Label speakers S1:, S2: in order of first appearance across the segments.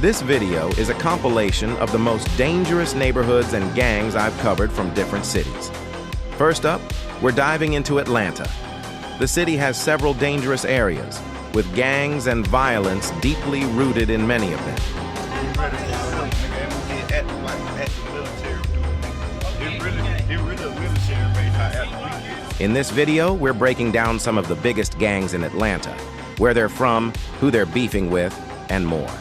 S1: This video is a compilation of the most dangerous neighborhoods and gangs I've covered from different cities. First up, we're diving into Atlanta. The city has several dangerous areas, with gangs and violence deeply rooted in many of them. In this video, we're breaking down some of the biggest gangs in Atlanta, where they're from, who they're beefing with, and more.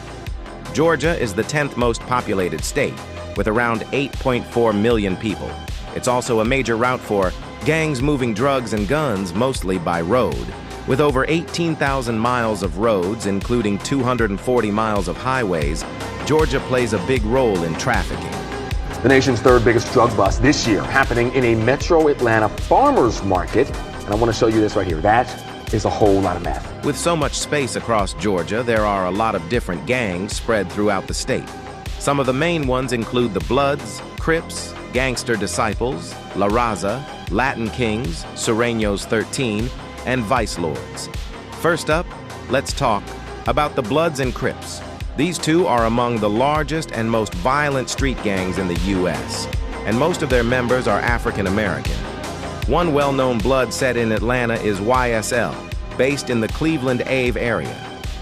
S1: Georgia is the 10th most populated state, with around 8.4 million people. It's also a major route for gangs moving drugs and guns, mostly by road. With over 18,000 miles of roads, including 240 miles of highways, Georgia plays a big role in trafficking.
S2: The nation's third biggest drug bust this year, happening in a metro Atlanta farmer's market. And I want to show you this right here. That is a whole lot of meth.
S1: With so much space across Georgia, there are a lot of different gangs spread throughout the state. Some of the main ones include the Bloods, Crips, Gangster Disciples, La Raza, Latin Kings, Sureños 13, and Vice Lords. First up, let's talk about the Bloods and Crips. These two are among the largest and most violent street gangs in the U.S., and most of their members are African American. One well-known Blood set in Atlanta is YSL, based in the Cleveland Ave area.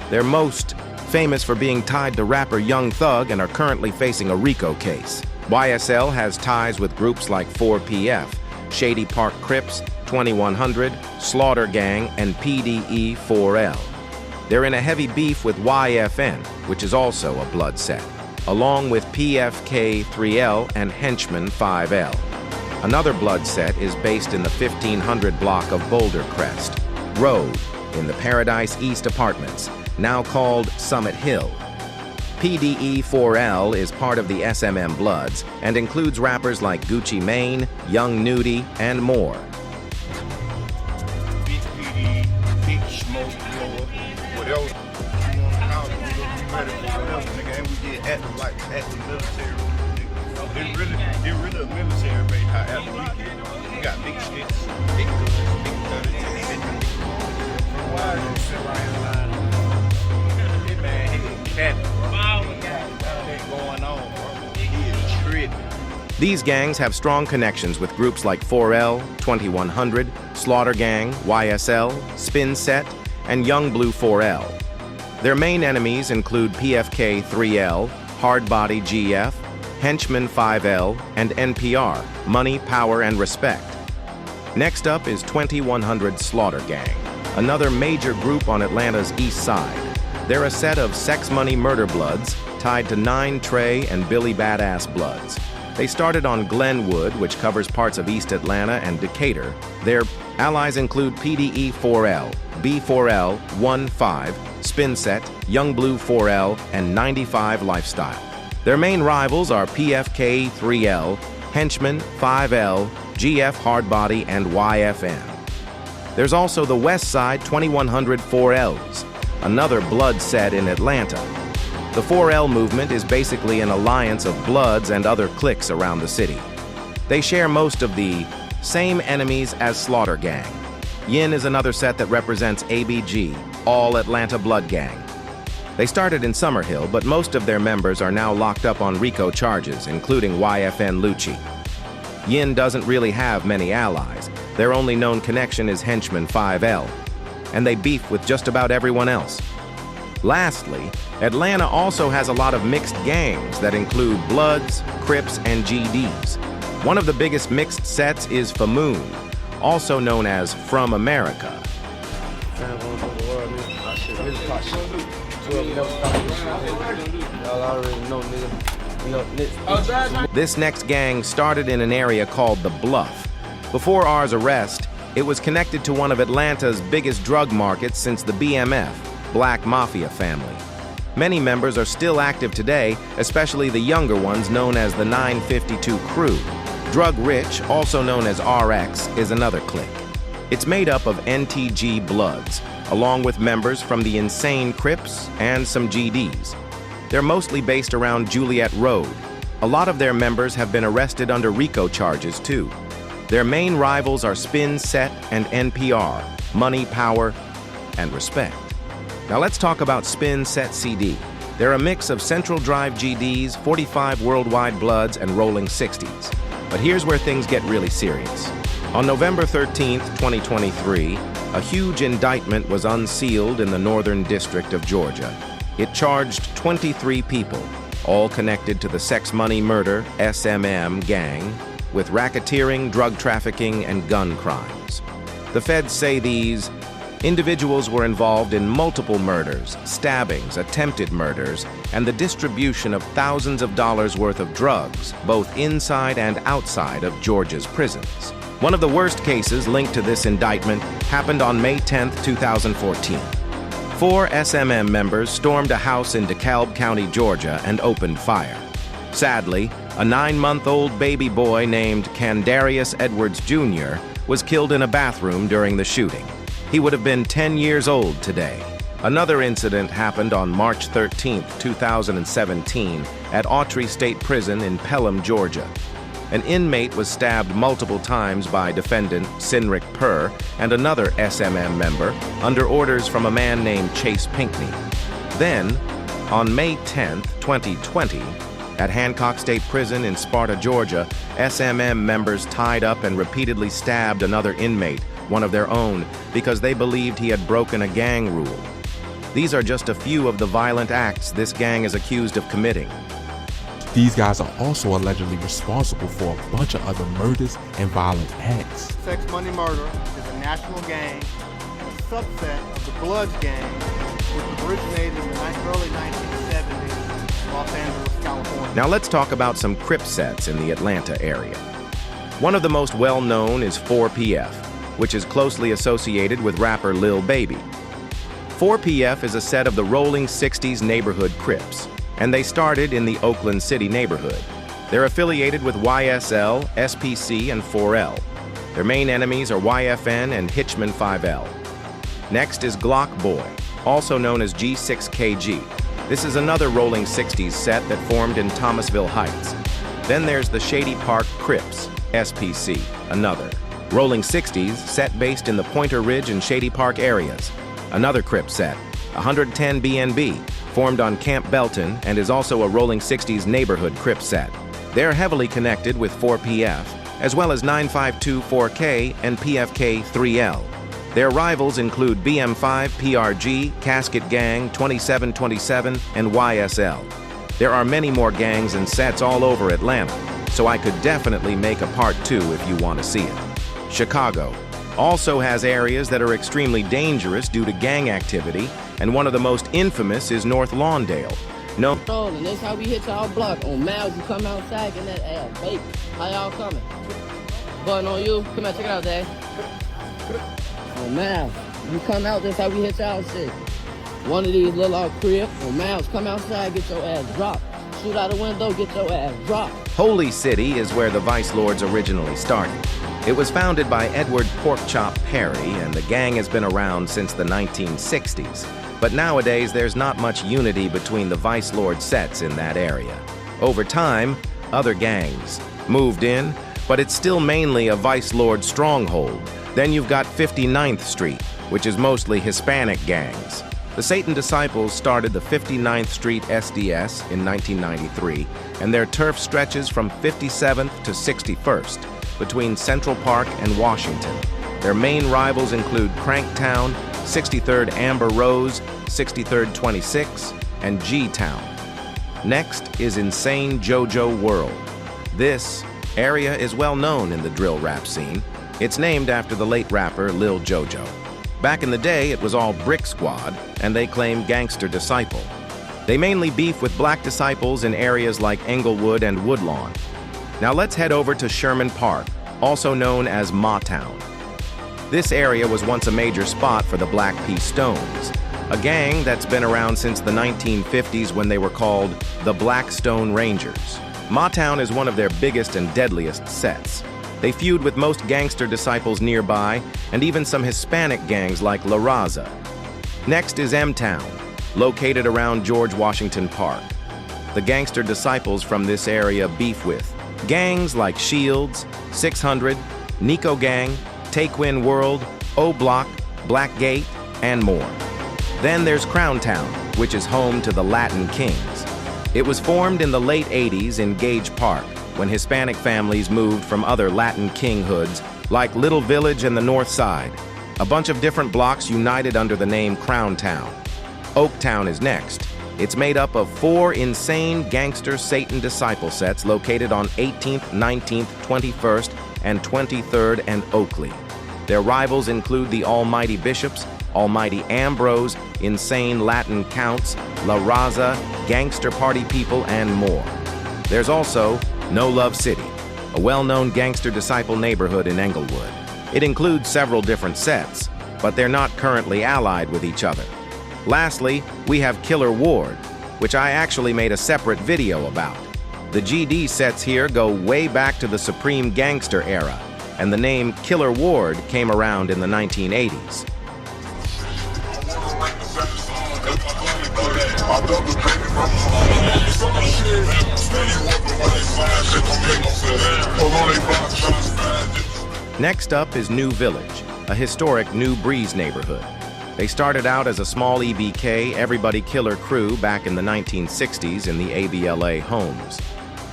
S1: They're most famous for being tied to rapper Young Thug and are currently facing a RICO case. YSL has ties with groups like 4PF, Shady Park Crips, 2100, Slaughter Gang, and PDE-4L. They're in a heavy beef with YFN, which is also a Blood set, along with PFK-3L and Henchman 5L. Another Blood set is based in the 1500 block of Boulder Crest Road in the Paradise East Apartments, now called Summit Hill. PDE-4L is part of the SMM Bloods and includes rappers like Gucci Mane, Young Nudie, and more.
S3: Big PD, big smoke, whatever you want to call it, we ready for whatever, nigga, and we get active like active military. It's really a military base, how after we get. We got big sticks, big guns, big 30s, big why is you sit right in line? This man, he capping, bro. Nothing going on, bro. He is tripping.
S1: These gangs have strong connections with groups like 4L, 2100, Slaughter Gang, YSL, Spin Set, and Young Blue 4L. Their main enemies include PFK-3L, Hardbody GF, Henchman 5L, and NPR, Money, Power, and Respect. Next up is 2100 Slaughter Gang, another major group on Atlanta's east side. They're a set of sex money murder bloods tied to 9 Trey and Billy Badass Bloods. They started on Glenwood, which covers parts of East Atlanta and Decatur. Their allies include PDE-4L, B4L, 1-5, Spin Set, Young Blue 4L, and 95 Lifestyle. Their main rivals are PFK-3L, Henchman, 5L, GF Hardbody, and YFN. There's also the West Side 2100 4Ls, another Blood set in Atlanta. The 4L movement is basically an alliance of Bloods and other cliques around the city. They share most of the same enemies as Slaughter Gang. Yin is another set that represents ABG, All Atlanta Blood Gang. They started in Summerhill, but most of their members are now locked up on RICO charges, including YFN Lucci. Yin doesn't really have many allies. Their only known connection is Henchman 5L, and they beef with just about everyone else. Lastly, Atlanta also has a lot of mixed gangs that include Bloods, Crips, and GDs. One of the biggest mixed sets is Famoon, also known as From America. This next gang started in an area called The Bluff. Before R's arrest, it was connected to one of Atlanta's biggest drug markets since the BMF, Black Mafia family. Many members are still active today, especially the younger ones known as the 952 Crew. Drug Rich, also known as RX, is another clique. It's made up of NTG Bloods, along with members from the Insane Crips and some GDs. They're mostly based around Juliet Road. A lot of their members have been arrested under RICO charges, too. Their main rivals are Spin Set and NPR, Money, Power, and Respect. Now let's talk about Spin Set CD. They're a mix of Central Drive GDs, 45 Worldwide Bloods, and Rolling 60s. But here's where things get really serious. On November 13th, 2023, a huge indictment was unsealed in the Northern District of Georgia. It charged 23 people, all connected to the Sex Money Murder, SMM, gang, with racketeering, drug trafficking, and gun crimes. The feds say these individuals were involved in multiple murders, stabbings, attempted murders, and the distribution of thousands of dollars worth of drugs, both inside and outside of Georgia's prisons. One of the worst cases linked to this indictment happened on May 10, 2014. 4 SMM members stormed a house in DeKalb County, Georgia, and opened fire. Sadly, a 9-month-old baby boy named Candarius Edwards Jr. was killed in a bathroom during the shooting. He would have been 10 years old today. Another incident happened on March 13, 2017, at Autry State Prison in Pelham, Georgia. An inmate was stabbed multiple times by defendant Sinrick Purr and another SMM member under orders from a man named Chase Pinkney. Then, on May 10, 2020, at Hancock State Prison in Sparta, Georgia, SMM members tied up and repeatedly stabbed another inmate, one of their own, because they believed he had broken a gang rule. These are just a few of the violent acts this gang is accused of committing.
S4: These guys are also allegedly responsible for a bunch of other murders and violent acts.
S5: Sex Money Murder is a national gang and a subset of the Bloods gang, which originated in the early 1970s in Los Angeles, California.
S1: Now let's talk about some Crip sets in the Atlanta area. One of the most well-known is 4PF, which is closely associated with rapper Lil Baby. 4PF is a set of the Rolling 60s neighborhood Crips, and they started in the Oakland City neighborhood. They're affiliated with YSL, SPC, and 4L. Their main enemies are YFN and Hitchman 5L. Next is Glock Boy, also known as G6KG. This is another Rolling 60s set that formed in Thomasville Heights. Then there's the Shady Park Crips, SPC, another. Rolling 60s, set based in the Pointer Ridge and Shady Park areas. Another Crip set, 110 BNB, formed on Camp Belton and is also a Rolling 60s neighborhood Crip set. They're heavily connected with 4PF, as well as 952 4K and PFK 3L. Their rivals include BM5, PRG, Casket Gang, 2727, and YSL. There are many more gangs and sets all over Atlanta, so I could definitely make a part 2 if you want to see it. Chicago also has areas that are extremely dangerous due to gang activity, and one of the most infamous is North Lawndale. No.
S6: And that's how we hit y'all block. On Miles, you come outside in that ass, baby. How y'all coming? Button on you. Come out, check it out, Dad. On Miles, you come out, that's how we hit y'all shit. One of these little old crib. On Miles, come outside, get your ass dropped. Shoot out the window, get your ass dropped.
S1: Holy City is where the Vice Lords originally started. It was founded by Edward Porkchop Perry, and the gang has been around since the 1960s. But nowadays, there's not much unity between the Vice Lord sets in that area. Over time, other gangs moved in, but it's still mainly a Vice Lord stronghold. Then you've got 59th Street, which is mostly Hispanic gangs. The Satan Disciples started the 59th Street SDS in 1993, and their turf stretches from 57th to 61st, between Central Park and Washington. Their main rivals include Cranktown, 63rd Amber Rose, 63rd 26, and G-Town. Next is Insane JoJo World. This area is well known in the drill rap scene. It's named after the late rapper Lil JoJo. Back in the day, it was all Brick Squad, and they claim Gangster Disciple. They mainly beef with black disciples in areas like Englewood and Woodlawn. Now let's head over to Sherman Park, also known as Ma-Town. This area was once a major spot for the Black P. Stones, a gang that's been around since the 1950s when they were called the Black Stone Rangers. Ma-Town is one of their biggest and deadliest sets. They feud with most gangster disciples nearby, and even some Hispanic gangs like La Raza. Next is M-Town, located around George Washington Park. The gangster disciples from this area beef with gangs like Shields, 600, Nico Gang, Taquin World, O-Block, Blackgate, and more. Then there's Crown Town, which is home to the Latin Kings. It was formed in the late 80s in Gage Park, when Hispanic families moved from other Latin king hoods like Little Village and the North Side. A bunch of different blocks united under the name Crown Town. Oaktown is next. It's made up of 4 insane gangster Satan disciple sets located on 18th, 19th, 21st, and 23rd and Oakley. Their rivals include the Almighty Bishops, Almighty Ambrose, Insane Latin Counts, La Raza, Gangster Party People, and more. There's also No Love City, a well-known gangster disciple neighborhood in Englewood. It includes several different sets, but they're not currently allied with each other. Lastly, we have Killer Ward, which I actually made a separate video about. The GD sets here go way back to the Supreme Gangster era, and the name Killer Ward came around in the 1980s. Next up is New Village, a historic New Breeze neighborhood. They started out as a small EBK, everybody killer crew back in the 1960s in the ABLA homes.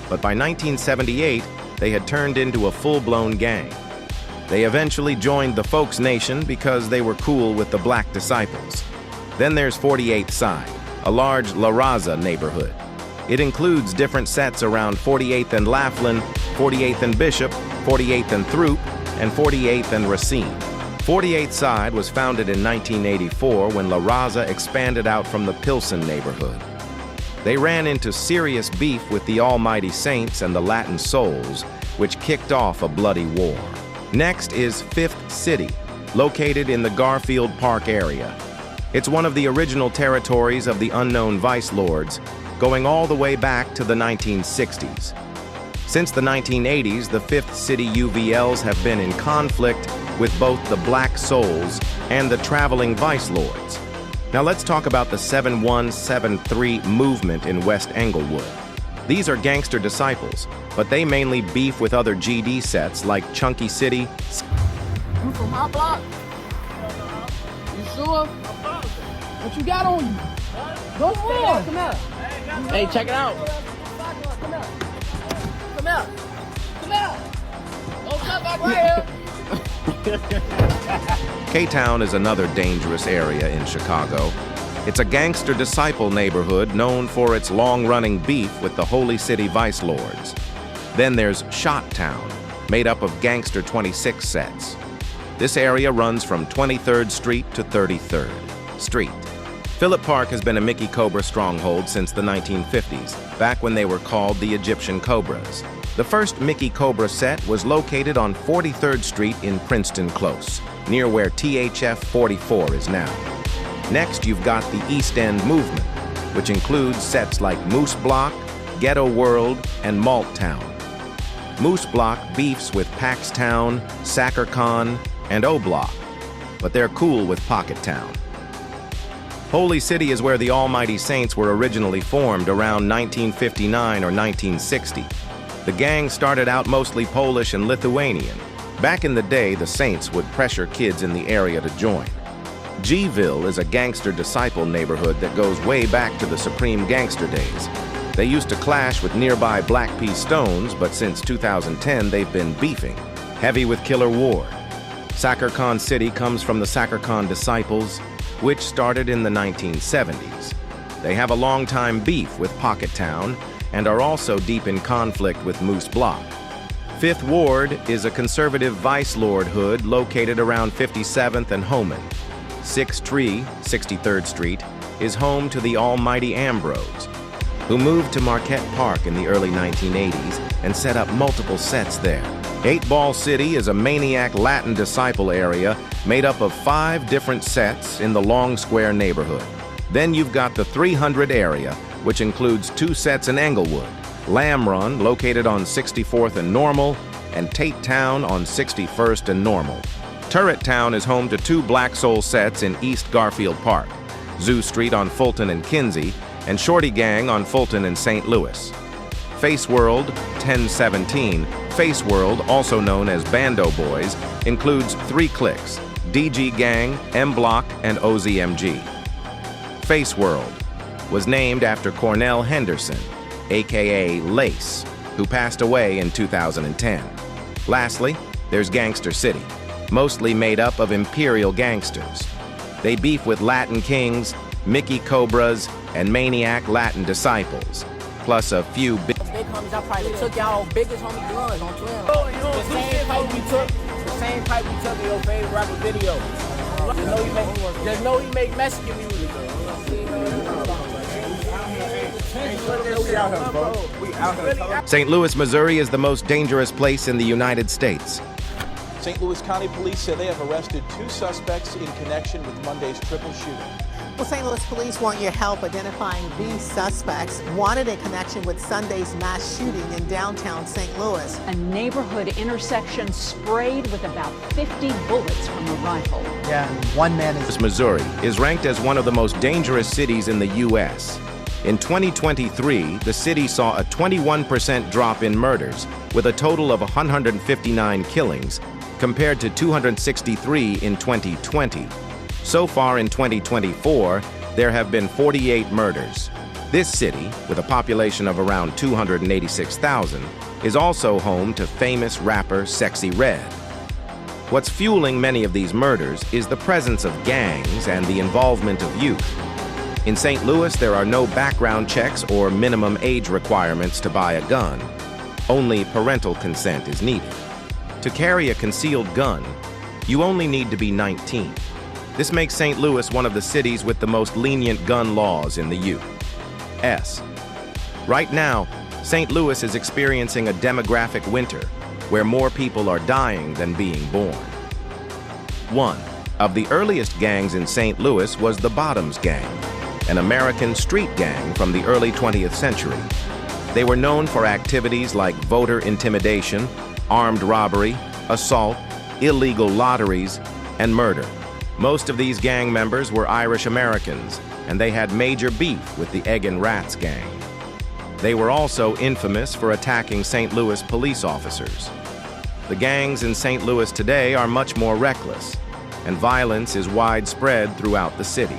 S1: But by 1978, they had turned into a full-blown gang. They eventually joined the Folks Nation because they were cool with the Black Disciples. Then there's 48th Side, a large La Raza neighborhood. It includes different sets around 48th and Laughlin, 48th and Bishop, 48th and Throop, and 48th and Racine. 48th Side was founded in 1984 when La Raza expanded out from the Pilsen neighborhood. They ran into serious beef with the Almighty Saints and the Latin Souls, which kicked off a bloody war. Next is 5th City, located in the Garfield Park area. It's one of the original territories of the unknown vice lords, going all the way back to the 1960s. Since the 1980s, the 5th City UVLs have been in conflict with both the Black Souls and the traveling vice lords. Now let's talk about the 7173 movement in West Englewood. These are gangster disciples, but they mainly beef with other GD sets like Chunky City.
S6: You from my block? You sure? What you got on you? Go on. Come out. Hey, check it out. Come out. Come out. Come out. Don't come back right here.
S1: K-Town is another dangerous area in Chicago. It's a gangster disciple neighborhood known for its long-running beef with the Holy City Vice Lords. Then there's Shot Town, made up of Gangster 26 sets. This area runs from 23rd Street to 33rd Street. Phillip Park has been a Mickey Cobra stronghold since the 1950s, back when they were called the Egyptian Cobras. The first Mickey Cobra set was located on 43rd Street in Princeton Close, near where THF 44 is now. Next, you've got the East End movement, which includes sets like Moose Block, Ghetto World, and Malt Town. Moose Block beefs with Paxtown, Sackercon, and O-Block, but they're cool with Pocket Town. Holy City is where the Almighty Saints were originally formed around 1959 or 1960. The gang started out mostly Polish and Lithuanian. Back in the day, the Saints would pressure kids in the area to join. G-ville is a gangster disciple neighborhood that goes way back to the Supreme Gangster days. They used to clash with nearby Black Pea Stones, but since 2010 they've been beefing, heavy with Killer Ward. Sackercon City comes from the Sackercon Disciples, which started in the 1970s. They have a long-time beef with Pocket Town and are also deep in conflict with Moose Block. Fifth Ward is a conservative vice lord hood located around 57th and Homan. Sixth Tree, 63rd Street, is home to the Almighty Ambrose, who moved to Marquette Park in the early 1980s and set up multiple sets there. 8 Ball City is a maniac Latin disciple area made up of 5 different sets in the Long Square neighborhood. Then you've got the 300 area, which includes 2 sets in Englewood, Lamb Run, located on 64th and Normal, and Tate Town on 61st and Normal. Turret Town is home to 2 Black Soul sets in East Garfield Park, Zoo Street on Fulton and Kinsey, and Shorty Gang on Fulton and St. Louis. Face World, 1017, Face World, also known as Bando Boys, includes 3 cliques, DG Gang, M Block, and OZMG. Face World, was named after Cornell Henderson, aka Lace, who passed away in 2010. Lastly, there's Gangster City, mostly made up of imperial gangsters. They beef with Latin kings, Mickey Cobras, and maniac Latin disciples, plus a few big
S6: homies, I probably took y'all biggest homie guns on Twitter. The same pipe we took in your favorite rapper video. Just know he make Mexican music.
S1: St. Louis, Missouri is the most dangerous place in the United States.
S7: St. Louis County Police say they have arrested 2 suspects in connection with Monday's triple shooting.
S8: Well, St. Louis police want your help identifying these suspects wanted in connection with Sunday's mass shooting in downtown St. Louis.
S9: A neighborhood intersection sprayed with about 50 bullets from a rifle.
S10: Yeah, one man is...
S1: Missouri is ranked as one of the most dangerous cities in the U.S. In 2023, the city saw a 21% drop in murders, with a total of 159 killings, compared to 263 in 2020. So far in 2024, there have been 48 murders. This city, with a population of around 286,000, is also home to famous rapper Sexy Red. What's fueling many of these murders is the presence of gangs and the involvement of youth. In St. Louis, there are no background checks or minimum age requirements to buy a gun. Only parental consent is needed. To carry a concealed gun, you only need to be 19. This makes St. Louis one of the cities with the most lenient gun laws in the U.S. Right now, St. Louis is experiencing a demographic winter where more people are dying than being born. One of the earliest gangs in St. Louis was the Bottoms Gang, an American street gang from the early 20th century. They were known for activities like voter intimidation, armed robbery, assault, illegal lotteries, and murder. Most of these gang members were Irish Americans, and they had major beef with the Egg and Rats gang. They were also infamous for attacking St. Louis police officers. The gangs in St. Louis today are much more reckless, and violence is widespread throughout the city.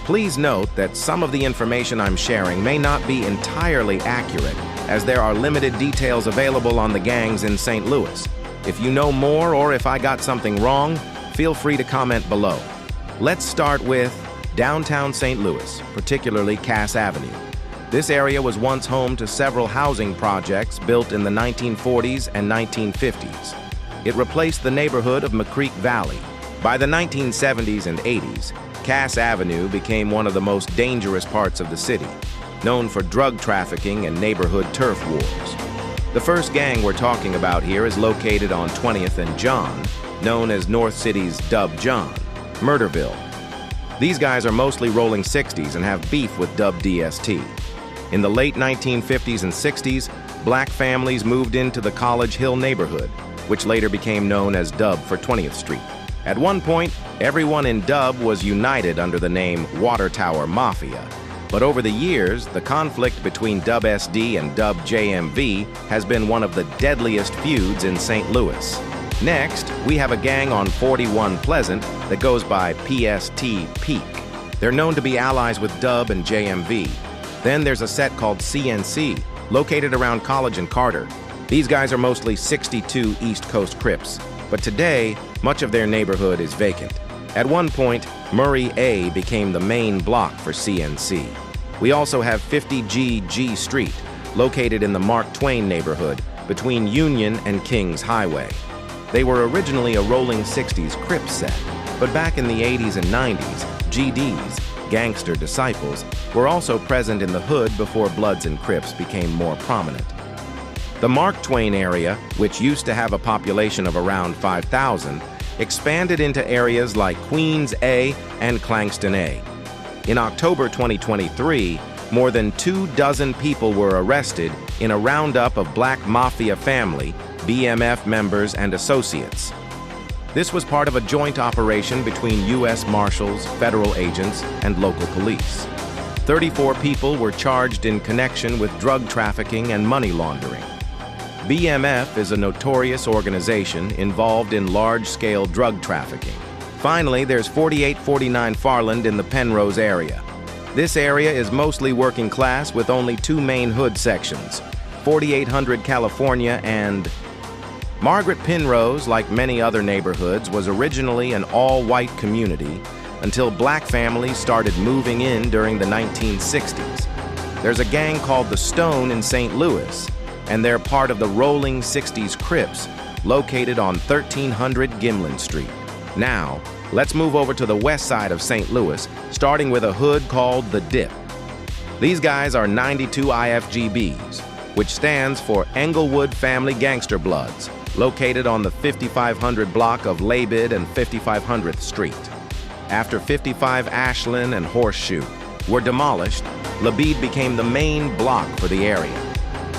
S1: Please note that some of the information I'm sharing may not be entirely accurate, as there are limited details available on the gangs in St. Louis. If you know more or if I got something wrong, feel free to comment below. Let's start with downtown St. Louis, particularly Cass Avenue. This area was once home to several housing projects built in the 1940s and 1950s. It replaced the neighborhood of McCreek Valley. By the 1970s and 80s, Cass Avenue became one of the most dangerous parts of the city, known for drug trafficking and neighborhood turf wars. The first gang we're talking about here is located on 20th and John, known as North City's Dub John, Murderville. These guys are mostly rolling 60s and have beef with Dub DST. In the late 1950s and 60s, black families moved into the College Hill neighborhood, which later became known as Dub for 20th Street. At one point, everyone in Dub was united under the name Water Tower Mafia. But over the years, the conflict between Dub SD and Dub JMV has been one of the deadliest feuds in St. Louis. Next, we have a gang on 41 Pleasant that goes by PST Peak. They're known to be allies with Dub and JMV. Then there's a set called CNC, located around College and Carter. These guys are mostly 62 East Coast Crips, but today, much of their neighborhood is vacant. At one point, Murray A became the main block for CNC. We also have 50G G Street, located in the Mark Twain neighborhood, between Union and Kings Highway. They were originally a rolling 60s Crip set, but back in the 80s and 90s, GDs, gangster disciples, were also present in the hood before Bloods and Crips became more prominent. The Mark Twain area, which used to have a population of around 5,000, expanded into areas like Queens A and Clangston A. In October 2023, more than 24 people were arrested in a roundup of Black Mafia family, BMF members, and associates. This was part of a joint operation between U.S. Marshals, federal agents, and local police. 34 people were charged in connection with drug trafficking and money laundering. BMF is a notorious organization involved in large-scale drug trafficking. Finally, there's 4849 Farland in the Penrose area. This area is mostly working class with only two main hood sections, 4800 California and Margaret Penrose, like many other neighborhoods, was originally an all-white community until black families started moving in during the 1960s. There's a gang called the Stone in St. Louis, and they're part of the Rolling 60s Crips, located on 1300 Gimlin Street. Now, let's move over to the west side of St. Louis, starting with a hood called the Dip. These guys are 92 IFGBs, which stands for Englewood Family Gangster Bloods, located on the 5500 block of Labid and 5500th Street. After 55 Ashland and Horseshoe were demolished, Labid became the main block for the area.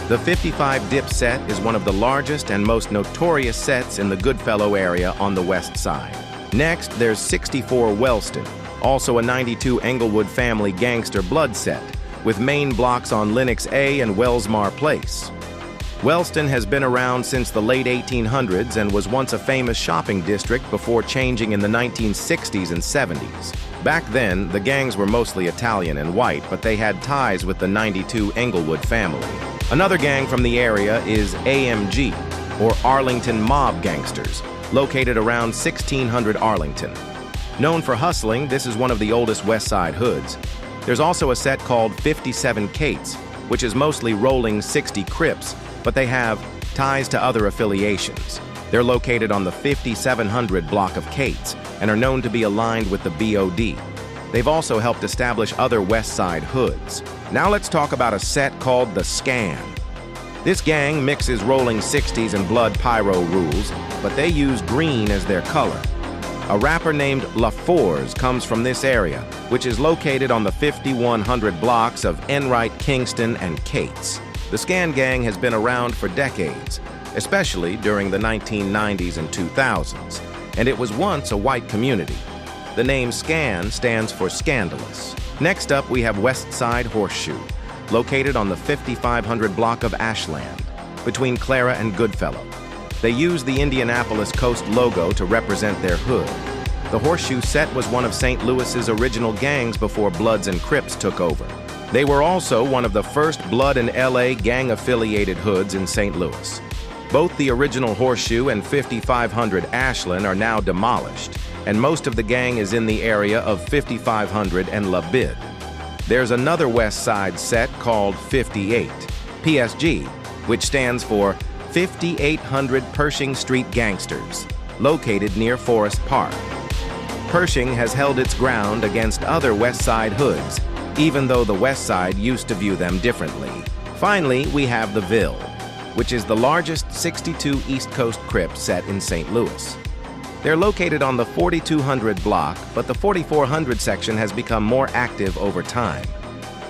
S1: The 55 Dip set is one of the largest and most notorious sets in the Goodfellow area on the west side. Next, there's 64 Wellston, also a 92 Englewood Family Gangster Blood set, with main blocks on Lenox A and Wellsmar Place. Wellston has been around since the late 1800s and was once a famous shopping district before changing in the 1960s and 70s. Back then, the gangs were mostly Italian and white, but they had ties with the 92 Englewood family. Another gang from the area is AMG, or Arlington Mob Gangsters, located around 1600 Arlington. Known for hustling, this is one of the oldest West Side hoods. There's also a set called 57 Cates, which is mostly rolling 60 Crips, but they have ties to other affiliations. They're located on the 5700 block of Cates and are known to be aligned with the BOD. They've also helped establish other West Side hoods. Now let's talk about a set called the Scan. This gang mixes rolling 60s and blood pyro rules, but they use green as their color. A rapper named LaForce comes from this area, which is located on the 5100 blocks of Enright, Kingston, and Cates. The Scan gang has been around for decades, especially during the 1990s and 2000s, and it was once a white community. The name Scan stands for scandalous. Next up, we have West Side Horseshoe, located on the 5500 block of Ashland, between Clara and Goodfellow. They use the Indianapolis Coast logo to represent their hood. The Horseshoe set was one of St. Louis's original gangs before Bloods and Crips took over. They were also one of the first Blood and LA gang-affiliated hoods in St. Louis. Both the original Horseshoe and 5500 Ashland are now demolished, and most of the gang is in the area of 5500 and La Bid. There's another West Side set called 58, PSG, which stands for 5800 Pershing Street Gangsters, located near Forest Park. Pershing has held its ground against other West Side hoods, even though the West Side used to view them differently. Finally, we have the Ville, which is the largest 62 East Coast Crip set in St. Louis. They're located on the 4200 block, but the 4400 section has become more active over time.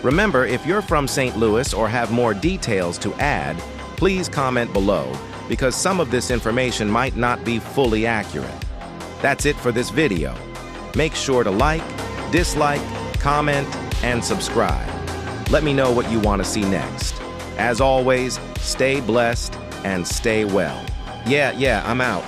S1: Remember, if you're from St. Louis or have more details to add, please comment below, because some of this information might not be fully accurate. That's it for this video. Make sure to like, dislike, comment, and subscribe. Let me know what you want to see next. As always, stay blessed and stay well. Yeah, I'm out.